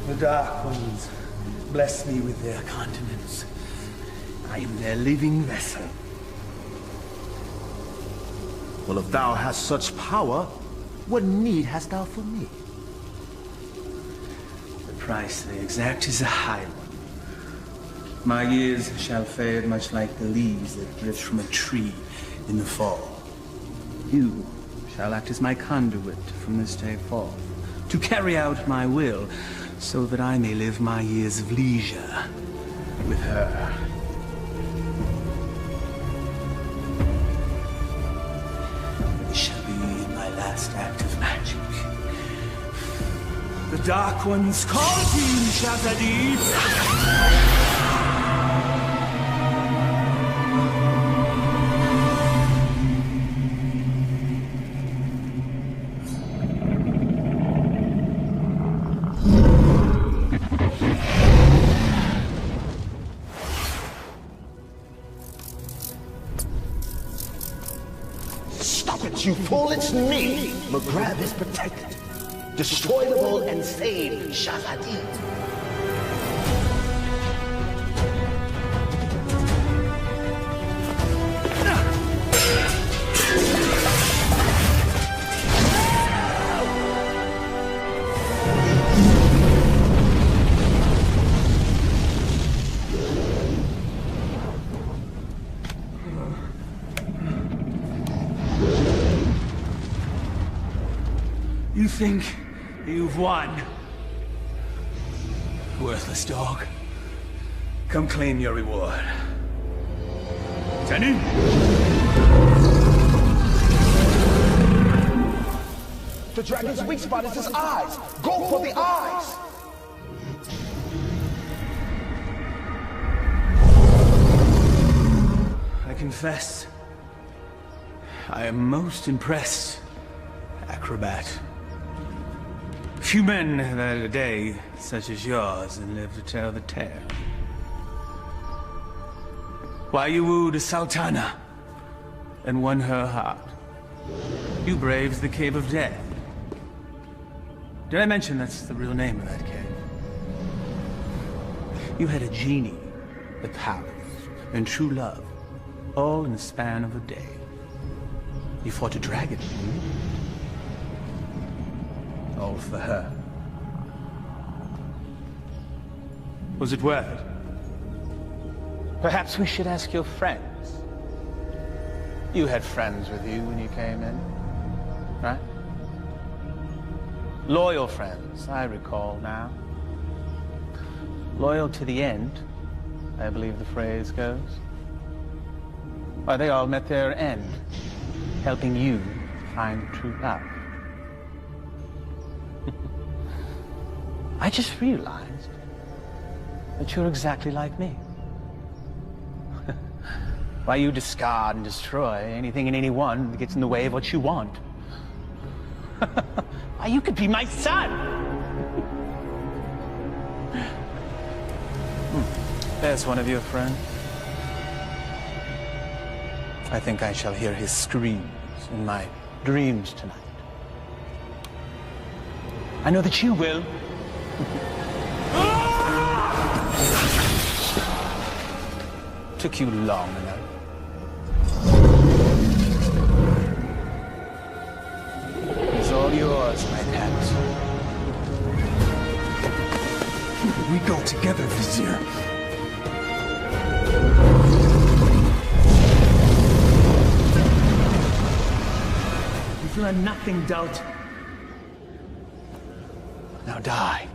The Dark Ones bless me with their countenance. I am their living vessel. Well, if thou hast such power, what need hast thou for me? The price they exact is a high one. My years shall fade much like the leaves that drift from a tree in the fall. You shall act as my conduit from this day forth, to carry out my will, so that I may live my years of leisure with her. This shall be my last act of magic. The Dark Ones call to you, Shazadi! You fool, it's me! McGrath is protected. Destroyable and saved, Shazadi. You think you've won? Worthless dog. Come claim your reward. Tenny? The dragon's weak spot is his eyes. Go for the eyes! I confess, I am most impressed, acrobat. Few men have had a day such as yours and live to tell the tale. Why you wooed a sultana and won her heart. You braved the Cave of Death. Did I mention that's the real name of that cave? You had a genie, the palace, and true love, all in the span of a day. You fought a dragon, all for her. Was it worth it? Perhaps we should ask your friends. You had friends with you when you came in, right? Loyal friends, I recall now. Loyal to the end, I believe the phrase goes. Why, they all met their end, helping you find true love. I just realized that you're exactly like me. Why you discard and destroy anything and anyone that gets in the way of what you want? Why, you could be my son! There's one of your friends. I think I shall hear his screams in my dreams tonight. I know that you will. Took you long enough. It's all yours, my pet. We go together, Vizier. You've learned nothing, dolt. Now die,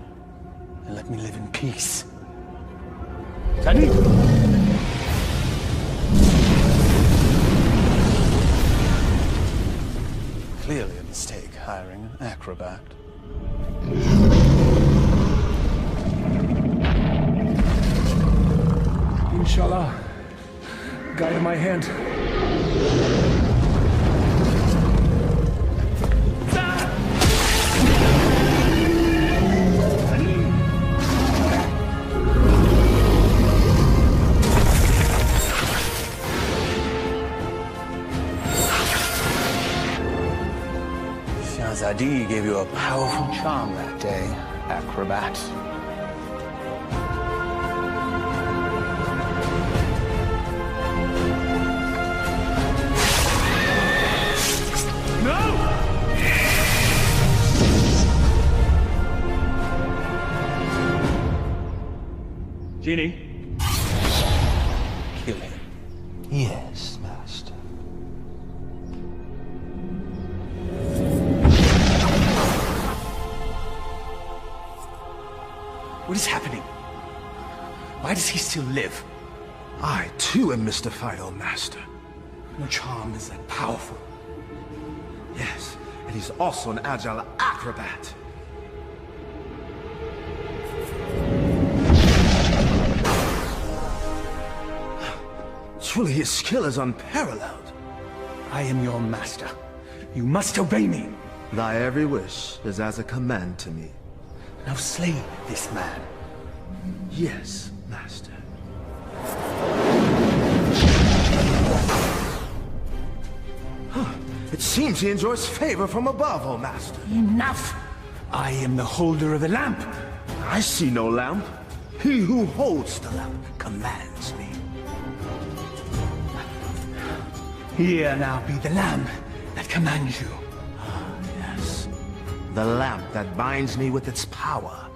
and let me live in peace. Study? Clearly a mistake hiring an acrobat. Inshallah, guide my hand. Shahzadi gave you a powerful charm that day, acrobat. No! Genie? Kill him. Yes, Master. What is happening? Why does he still live? I, too, am mystified, O Master. Your charm is that powerful. Yes, and he's also an agile acrobat. Truly, his skill is unparalleled. I am your master. You must obey me. Thy every wish is as a command to me. Now slay this man. Yes, Master. It seems he enjoys favor from above, O Master. Enough! I am the holder of the lamp. I see no lamp. He who holds the lamp commands me. Here now be the lamp that commands you. Ah, yes. The lamp that binds me with its power,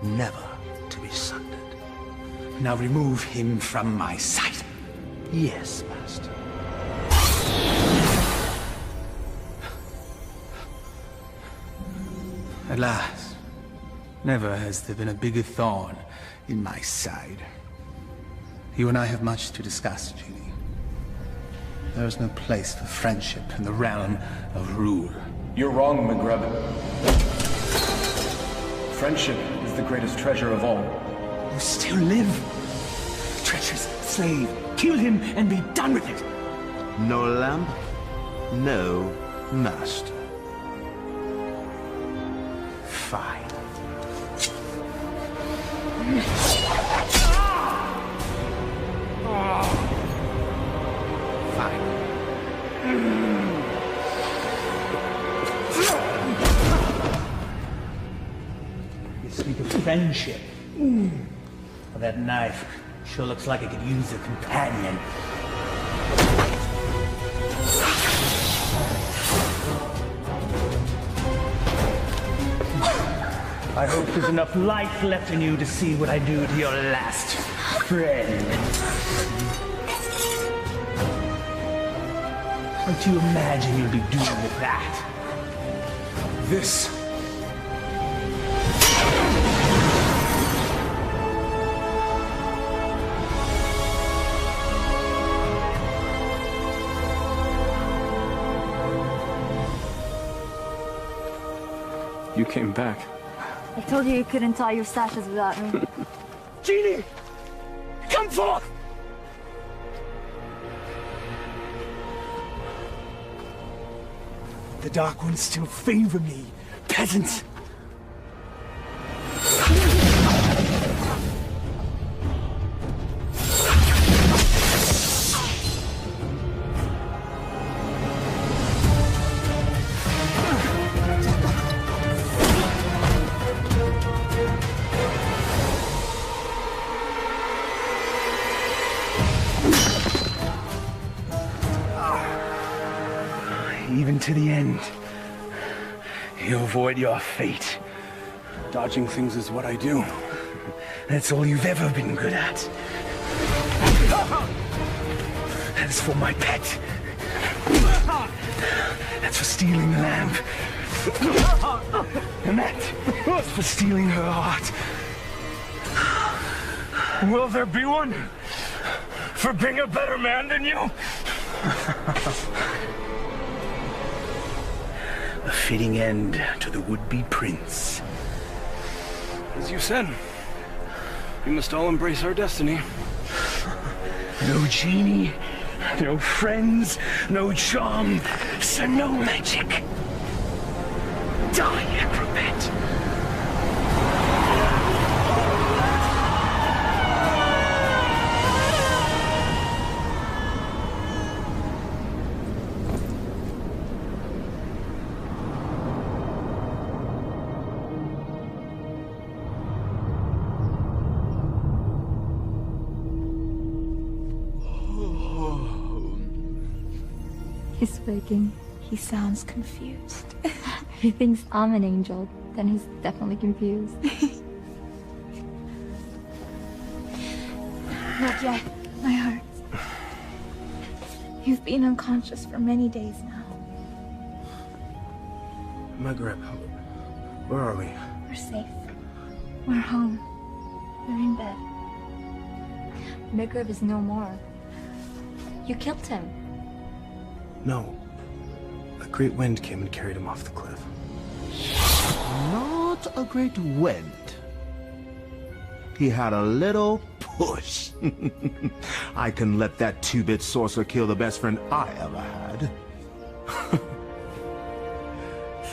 never to be sundered. Now remove him from my sight. Yes, Master. At last. Never has there been a bigger thorn in my side. You and I have much to discuss, Genie. There is no place for friendship in the realm of rule. You're wrong, McGreb. Friendship is the greatest treasure of all. You still live. Treacherous slave. Kill him and be done with it. No lamp, no master. Fine. Fine. You speak of friendship. Well, that knife sure looks like it could use a companion. I hope there's enough life left in you to see what I do to your last friend. What do you imagine you'll be doing with that? This. You came back. I told you couldn't tie your sashes without me. Genie! Come forth! The Dark Ones still favor me, peasant. Even to the end, you'll avoid your fate. Dodging things is what I do. That's all you've ever been good at. That's for my pet. That's for stealing the lamp. And that's for stealing her heart. Will there be one for being a better man than you? A fitting end to the would-be prince. As you said, we must all embrace our destiny. No genie, no friends, no charm, so no magic. Die, acrobat! He's faking. He sounds confused. If he thinks I'm an angel, then he's definitely confused. Not yet, my heart. You've been unconscious for many days now. Maghreb, where are we? We're safe. We're home. We're in bed. Maghreb is no more. You killed him. No. A great wind came and carried him off the cliff. Not a great wind. He had a little push. I can let that two-bit sorcerer kill the best friend I ever had.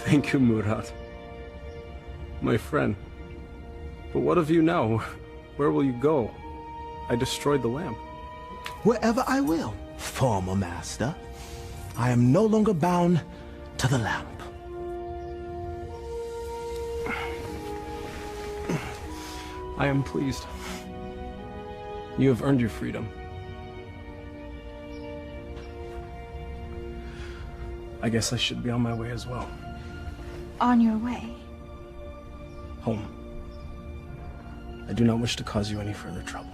Thank you, Murad. My friend. But what of you now? Where will you go? I destroyed the lamp. Wherever I will, former master. I am no longer bound to the lamp. I am pleased. You have earned your freedom. I guess I should be on my way as well. On your way? Home. I do not wish to cause you any further trouble.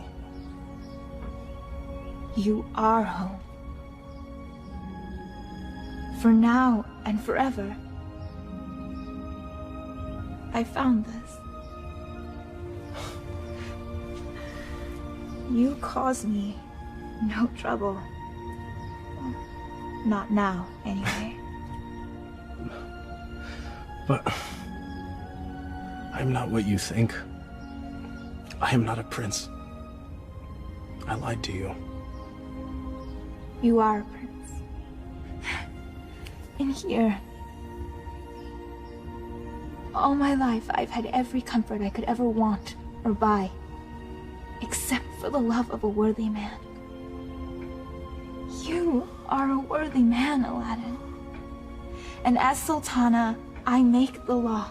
You are home. For now and forever. I found this. You cause me no trouble. Not now, anyway. But I am not what you think. I am not a prince. I lied to you. You are a prince. In here. All my life, I've had every comfort I could ever want or buy. Except for the love of a worthy man. You are a worthy man, Aladdin. And as Sultana, I make the law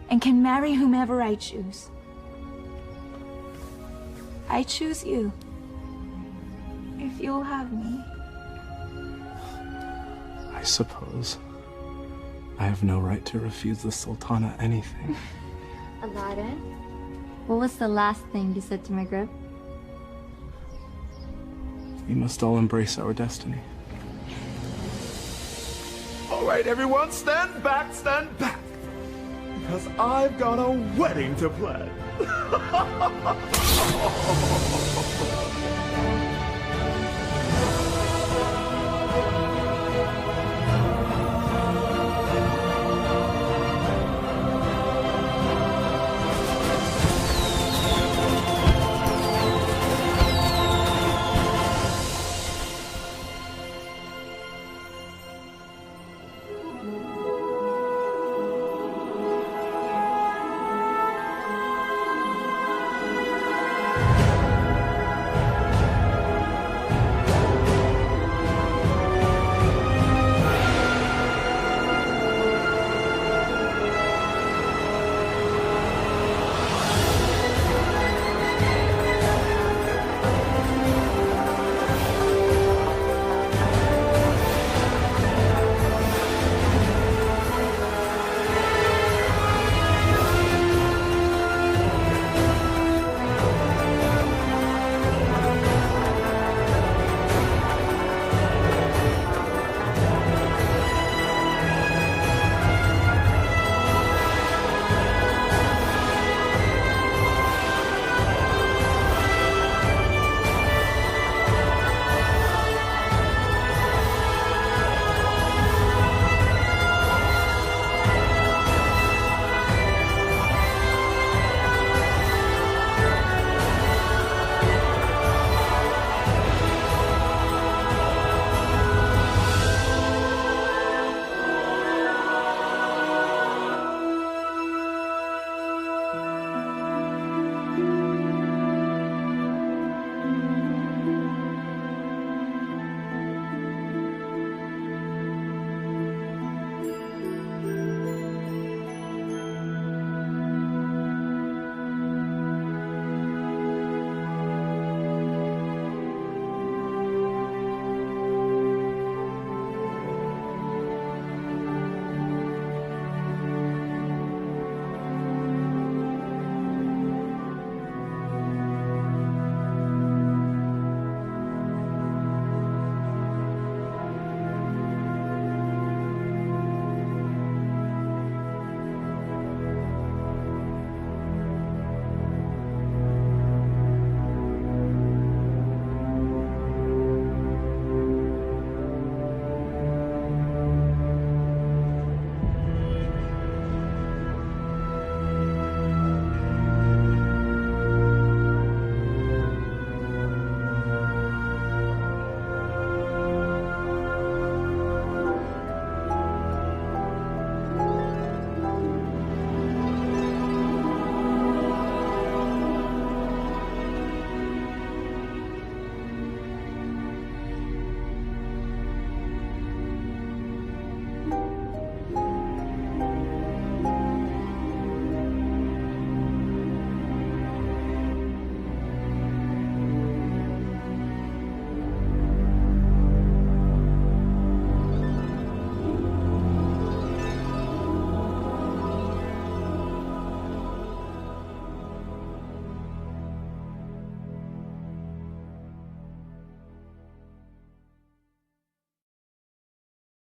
and can marry whomever I choose. I choose you. If you'll have me. I suppose I have no right to refuse the Sultana anything. Aladdin, what was the last thing you said to Maghreb? We must all embrace our destiny. All right, everyone, stand back, because I've got a wedding to plan.